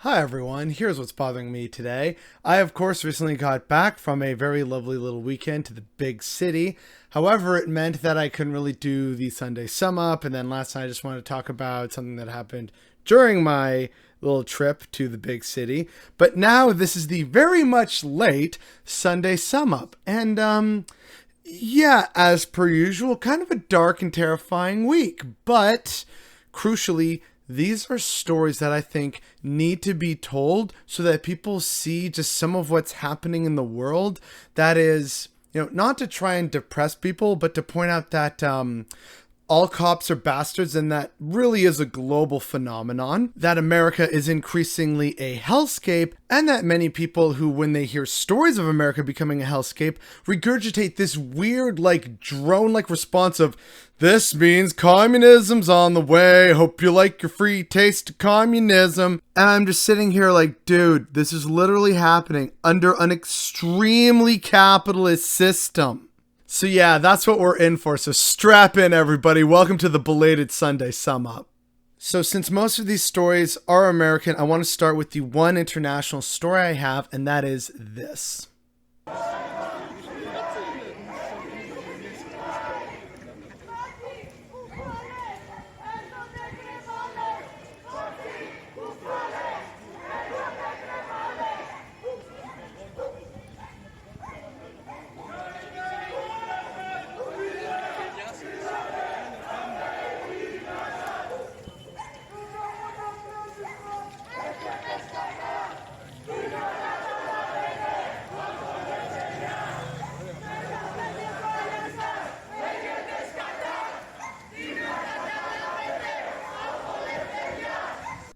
Hi everyone, here's what's bothering me today. I of course recently got back from a very lovely little weekend to the big city. However, it meant that I couldn't really do the Sunday sum up, and then last night I just wanted to talk about something that happened during my little trip to the big city. But now this is the very much late Sunday sum up. And yeah, as per usual, kind of a dark and terrifying week, but crucially, these are stories that I think need to be told so that people see just some of what's happening in the world. That is, not to try and depress people, but to point out that all cops are bastards, and that really is a global phenomenon, that America is increasingly a hellscape, and that many people who, when they hear stories of America becoming a hellscape, regurgitate this weird, drone-like response of, "This means communism's on the way, hope you like your free taste of communism." And I'm just sitting here like, dude, this is literally happening under an extremely capitalist system. So yeah, that's what we're in for. So strap in, everybody. Welcome to the belated Sunday sum up. So since most of these stories are American, I want to start with the one international story I have, and that is this.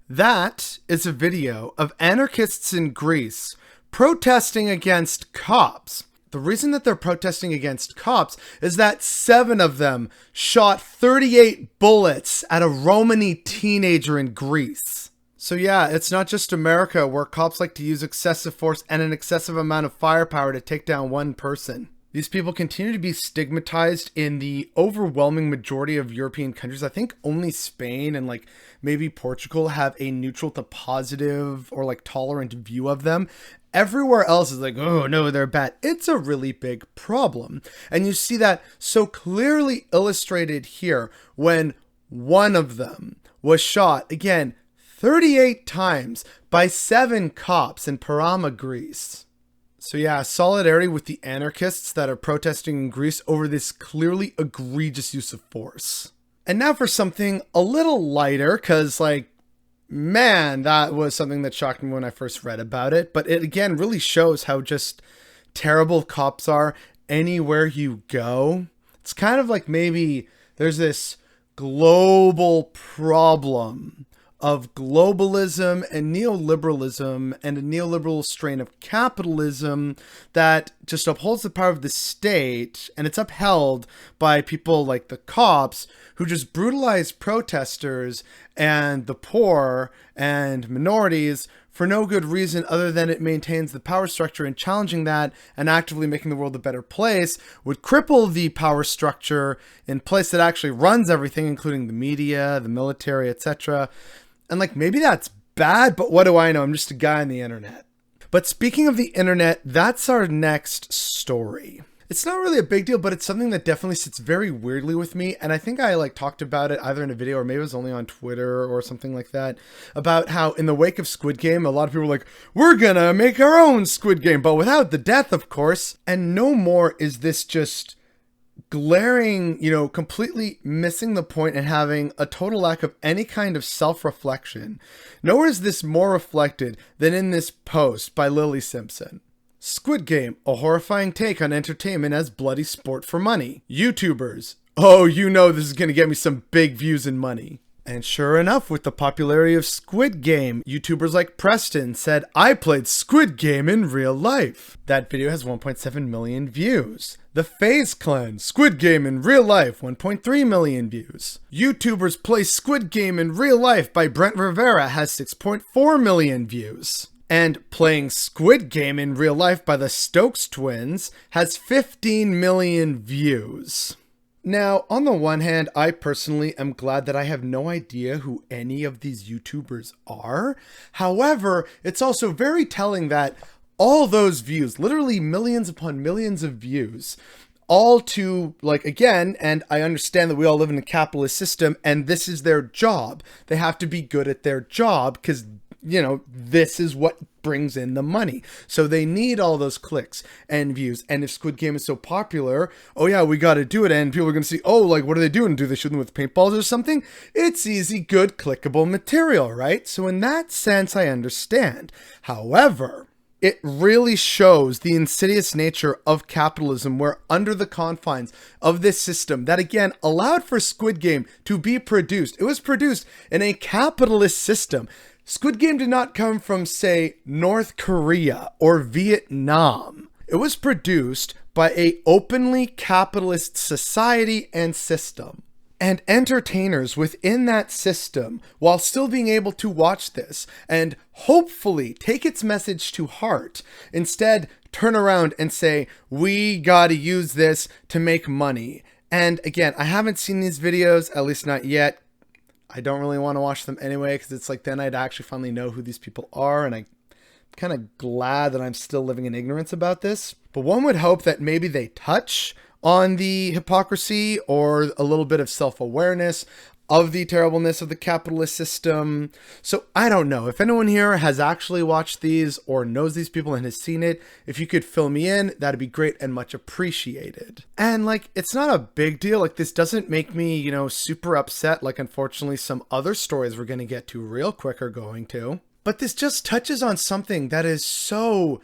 That is a video of anarchists in Greece protesting against cops. The reason that they're protesting against cops is that 7 of them shot 38 bullets at a Romani teenager in Greece. So yeah, it's not just America where cops like to use excessive force and an excessive amount of firepower to take down one person. These people continue to be stigmatized in the overwhelming majority of European countries. I think only Spain and maybe Portugal have a neutral to positive or tolerant view of them. Everywhere else is like, oh no, they're bad. It's a really big problem. And you see that so clearly illustrated here when one of them was shot, again, 38 times by 7 cops in Parma, Greece. So yeah, solidarity with the anarchists that are protesting in Greece over this clearly egregious use of force. And now for something a little lighter, because man, that was something that shocked me when I first read about it. But it again really shows how just terrible cops are anywhere you go. It's kind of like maybe there's this global problem of globalism and neoliberalism and a neoliberal strain of capitalism that just upholds the power of the state, and it's upheld by people like the cops who just brutalize protesters and the poor and minorities for no good reason other than it maintains the power structure, and challenging that and actively making the world a better place would cripple the power structure in place that actually runs everything, including the media, the military, etc. And maybe that's bad, but what do I know? I'm just a guy on the internet. But speaking of the internet, that's our next story. It's not really a big deal, but it's something that definitely sits very weirdly with me. And I think I talked about it either in a video or maybe it was only on Twitter or something like that, about how in the wake of Squid Game, a lot of people were like, we're gonna make our own Squid Game, but without the death, of course. And no more is this just glaring, completely missing the point and having a total lack of any kind of self-reflection. Nowhere is this more reflected than in this post by Lily Simpson. Squid Game, a horrifying take on entertainment as bloody sport for money. YouTubers, oh, this is going to get me some big views and money. And sure enough, with the popularity of Squid Game, YouTubers like Preston said, I played Squid Game in real life. That video has 1.7 million views. The FaZe Clan, Squid Game in real life, 1.3 million views. YouTubers play Squid Game in real life by Brent Rivera has 6.4 million views. And playing Squid Game in real life by the Stokes twins has 15 million views. Now, on the one hand, I personally am glad that I have no idea who any of these YouTubers are. However, it's also very telling that all those views, literally millions upon millions of views, all to, like, again, and I understand that we all live in a capitalist system and this is their job. They have to be good at their job because, you know, this is what brings in the money. So they need all those clicks and views. And if Squid Game is so popular, oh yeah, we got to do it. And people are going to see, oh, like, what are they doing? Do they shoot them with paintballs or something? It's easy, good, clickable material, right? So in that sense, I understand. However, it really shows the insidious nature of capitalism, where under the confines of this system that, again, allowed for Squid Game to be produced, it was produced in a capitalist system. Squid Game did not come from, say, North Korea or Vietnam. It was produced by an openly capitalist society and system. And entertainers within that system, while still being able to watch this and hopefully take its message to heart, instead turn around and say, we gotta use this to make money. And again, I haven't seen these videos, at least not yet. I don't really want to watch them anyway, because it's like then I'd actually finally know who these people are, and I'm kind of glad that I'm still living in ignorance about this. But one would hope that maybe they touch on the hypocrisy or a little bit of self-awareness of the terribleness of the capitalist system. So I don't know if anyone here has actually watched these or knows these people and has seen it. If you could fill me in, that'd be great and much appreciated. And like, it's not a big deal. Like, this doesn't make me, you know, super upset. Like, unfortunately, some other stories we're going to get to real quick are going to. But this just touches on something that is so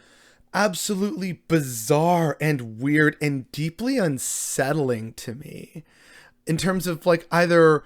absolutely bizarre and weird and deeply unsettling to me, in terms of like either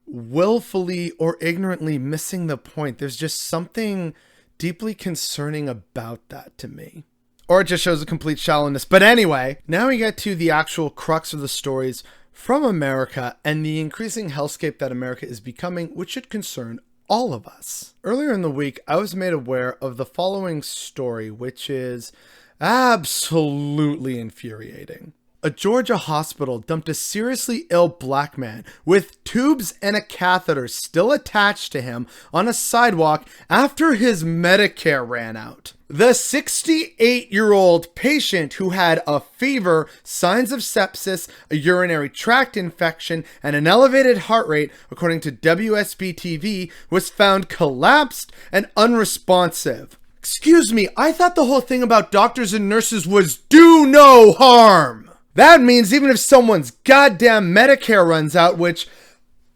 willfully or ignorantly missing the point. There's just something deeply concerning about that to me. Or it just shows a complete shallowness. But anyway, now we get to the actual crux of the stories from America and the increasing hellscape that America is becoming, which should concern all of us. Earlier in the week, I was made aware of the following story, which is absolutely infuriating. A Georgia hospital dumped a seriously ill black man with tubes and a catheter still attached to him on a sidewalk after his Medicare ran out. The 68-year-old patient, who had a fever, signs of sepsis, a urinary tract infection, and an elevated heart rate, according to WSB-TV, was found collapsed and unresponsive. Excuse me, I thought the whole thing about doctors and nurses was do no harm. That means even if someone's goddamn Medicare runs out, which,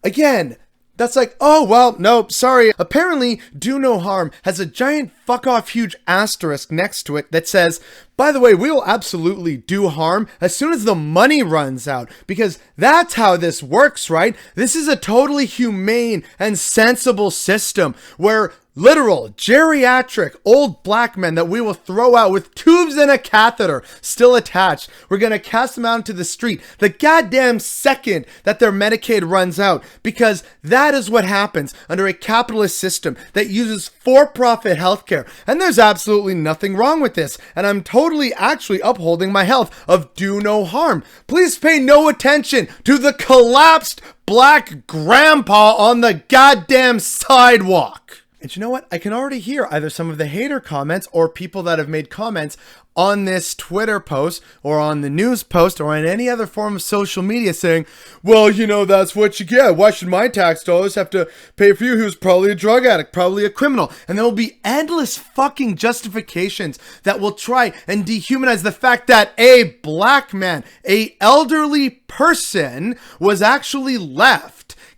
again, that's like, oh, well, nope, sorry. Apparently, do no harm has a giant fuck off huge asterisk next to it that says, by the way, we will absolutely do harm as soon as the money runs out, because that's how this works, right? This is a totally humane and sensible system where literal, geriatric, old black men that we will throw out with tubes and a catheter still attached. We're going to cast them out into the street the goddamn second that their Medicaid runs out, because that is what happens under a capitalist system that uses for-profit healthcare. And there's absolutely nothing wrong with this. And I'm totally actually upholding my health of do no harm. Please pay no attention to the collapsed black grandpa on the goddamn sidewalk. And you know what? I can already hear either some of the hater comments or people that have made comments on this Twitter post or on the news post or on any other form of social media saying, well, you know, that's what you get. Why should my tax dollars have to pay for you who's probably a drug addict, probably a criminal? And there will be endless fucking justifications that will try and dehumanize the fact that a black man, a elderly person, was actually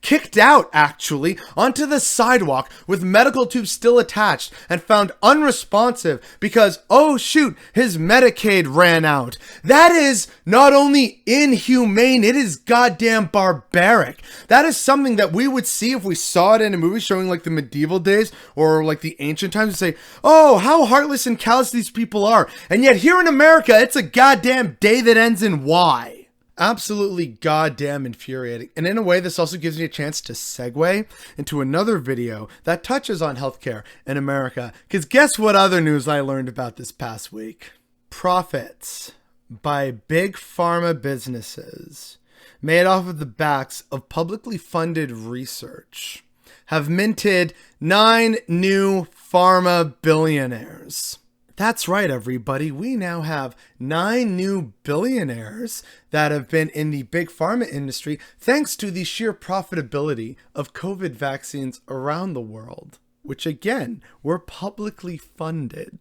kicked out actually, onto the sidewalk with medical tubes still attached and found unresponsive because, oh shoot, his Medicaid ran out. That is not only inhumane, it is goddamn barbaric. That is something that we would see if we saw it in a movie showing like the medieval days or like the ancient times, and say, oh, how heartless and callous these people are. And yet here in America, it's a goddamn day that ends in Y. Absolutely goddamn infuriating. And in a way, this also gives me a chance to segue into another video that touches on healthcare in America. Because guess what other news I learned about this past week? Profits by big pharma businesses made off of the backs of publicly funded research have minted 9 new pharma billionaires. That's right, everybody. We now have 9 new billionaires that have been in the big pharma industry thanks to the sheer profitability of COVID vaccines around the world, which again, were publicly funded.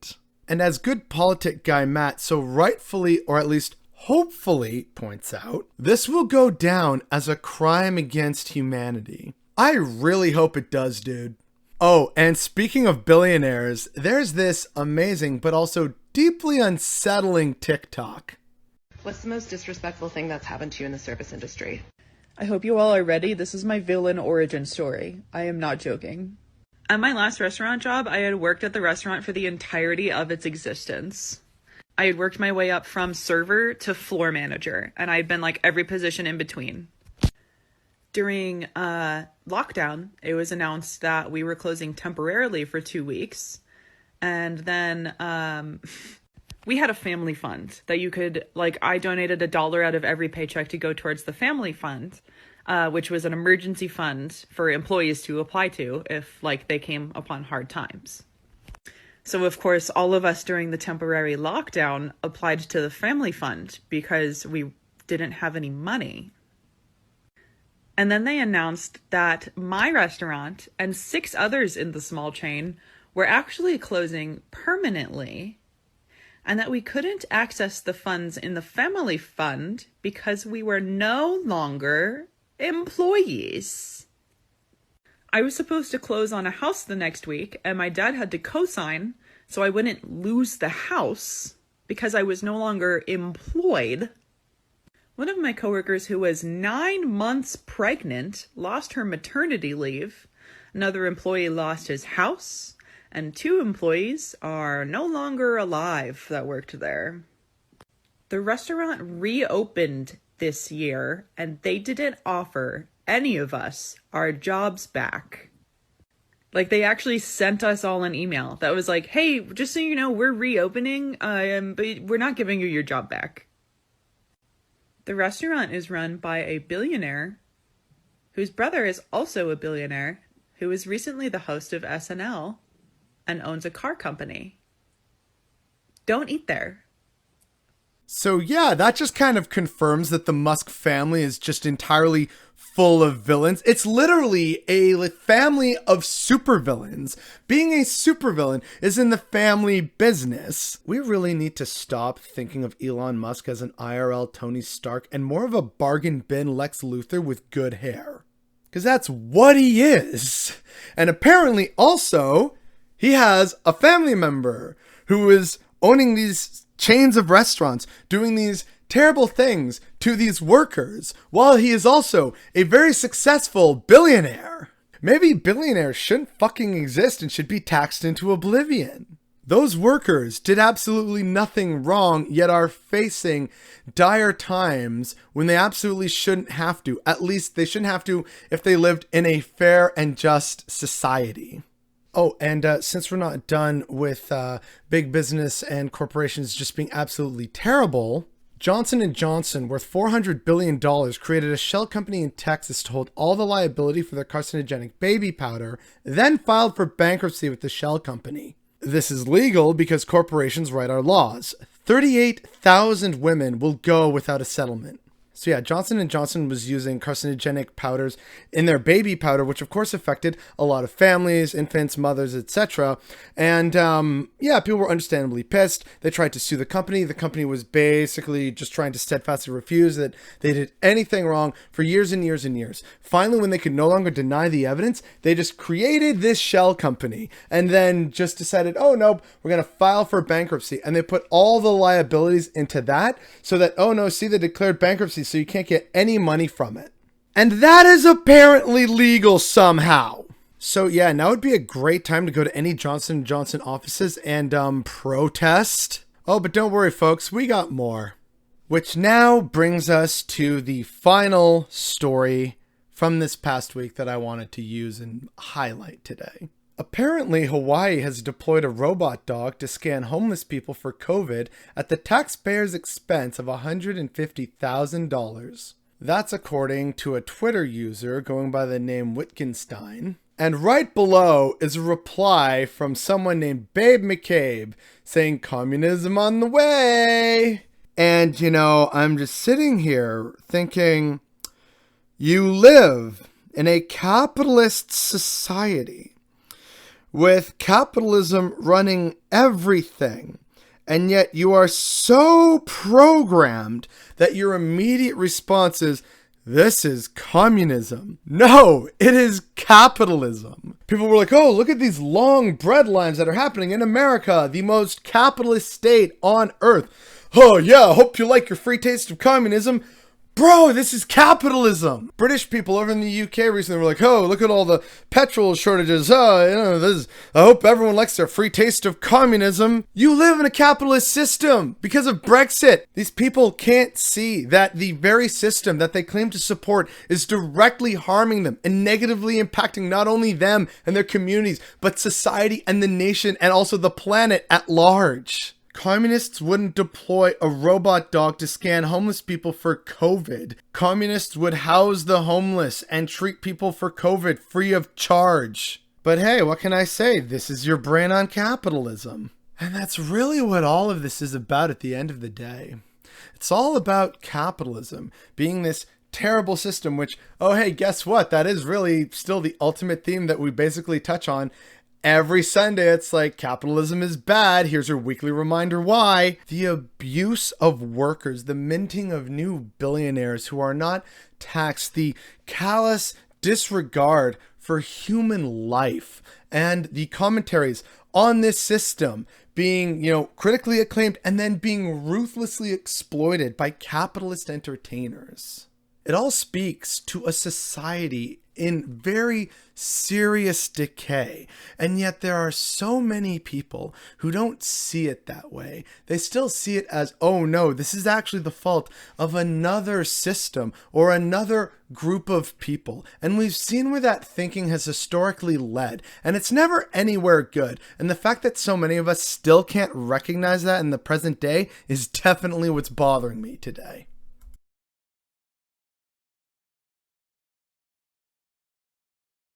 And as good politic guy Matt so rightfully, or at least hopefully, points out, this will go down as a crime against humanity. I really hope it does, dude. Oh, and speaking of billionaires, there's this amazing but also deeply unsettling TikTok. What's the most disrespectful thing that's happened to you in the service industry? I hope you all are ready. This is my villain origin story. I am not joking. At my last restaurant job, I had worked at the restaurant for the entirety of its existence. I had worked my way up from server to floor manager, and I had been like every position in between. During lockdown, it was announced that we were closing temporarily for 2 weeks. And then we had a family fund that you could, like, I donated $1 out of every paycheck to go towards the family fund, which was an emergency fund for employees to apply to if, like, they came upon hard times. So, of course, all of us during the temporary lockdown applied to the family fund because we didn't have any money. And then they announced that my restaurant and 6 others in the small chain were actually closing permanently, and that we couldn't access the funds in the family fund because we were no longer employees. I was supposed to close on a house the next week, and my dad had to co-sign so I wouldn't lose the house because I was no longer employed. One of my coworkers who was 9 months pregnant lost her maternity leave. Another employee lost his house, and 2 employees are no longer alive that worked there. The restaurant reopened this year, and they didn't offer any of us our jobs back. Like, they actually sent us all an email that was like, hey, just so you know, we're reopening, but we're not giving you your job back. The restaurant is run by a billionaire whose brother is also a billionaire who was recently the host of SNL and owns a car company. Don't eat there. So yeah, that just kind of confirms that the Musk family is just entirely full of villains. It's literally a family of supervillains. Being a supervillain is in the family business. We really need to stop thinking of Elon Musk as an IRL Tony Stark and more of a bargain bin Lex Luthor with good hair. Because that's what he is. And apparently also, he has a family member who is owning these chains of restaurants, doing these terrible things to these workers, while he is also a very successful billionaire. Maybe billionaires shouldn't fucking exist and should be taxed into oblivion. Those workers did absolutely nothing wrong, yet are facing dire times when they absolutely shouldn't have to. At least they shouldn't have to if they lived in a fair and just society. Oh, and since we're not done with big business and corporations just being absolutely terrible, Johnson & Johnson, worth $400 billion, created a shell company in Texas to hold all the liability for their carcinogenic baby powder, then filed for bankruptcy with the shell company. This is legal because corporations write our laws. 38,000 women will go without a settlement. So yeah, Johnson & Johnson was using carcinogenic powders in their baby powder, which of course affected a lot of families, infants, mothers, etc. And yeah, people were understandably pissed. They tried to sue the company. The company was basically just trying to steadfastly refuse that they did anything wrong for years and years and years. Finally, when they could no longer deny the evidence, they just created this shell company and then just decided, oh no, we're going to file for bankruptcy. And they put all the liabilities into that so that, oh no, see, they declared bankruptcy, so you can't get any money from it. And that is apparently legal somehow. So yeah, now would be a great time to go to any Johnson & Johnson offices and protest. Oh, but don't worry folks, we got more. Which now brings us to the final story from this past week that I wanted to use and highlight today. Apparently, Hawaii has deployed a robot dog to scan homeless people for COVID at the taxpayer's expense of $150,000. That's according to a Twitter user going by the name Wittgenstein. And right below is a reply from someone named Babe McCabe saying communism on the way. And, I'm just sitting here thinking, you live in a capitalist society with capitalism running everything. And yet you are so programmed that your immediate response is, this is communism. No, it is capitalism. People were like, oh, look at these long bread lines that are happening in America, the most capitalist state on earth. Oh yeah, hope you like your free taste of communism. Bro, this is capitalism. British people over in the UK recently were like, oh, look at all the petrol shortages. I hope everyone likes their free taste of communism. You live in a capitalist system because of Brexit. These people can't see that the very system that they claim to support is directly harming them and negatively impacting not only them and their communities, but society and the nation and also the planet at large. Communists wouldn't deploy a robot dog to scan homeless people for COVID. Communists would house the homeless and treat people for COVID free of charge. But hey, what can I say? This is your brain on capitalism. And that's really what all of this is about at the end of the day. It's all about capitalism being this terrible system, which, oh hey, guess what? That is really still the ultimate theme that we basically touch on. Every Sunday, it's like, capitalism is bad. Here's your weekly reminder why. The abuse of workers, the minting of new billionaires who are not taxed, the callous disregard for human life, and the commentaries on this system being, critically acclaimed and then being ruthlessly exploited by capitalist entertainers. It all speaks to a society in very serious decay. And yet there are so many people who don't see it that way. They still see it as, oh no, this is actually the fault of another system or another group of people. And we've seen where that thinking has historically led. And it's never anywhere good. And the fact that so many of us still can't recognize that in the present day is definitely what's bothering me today.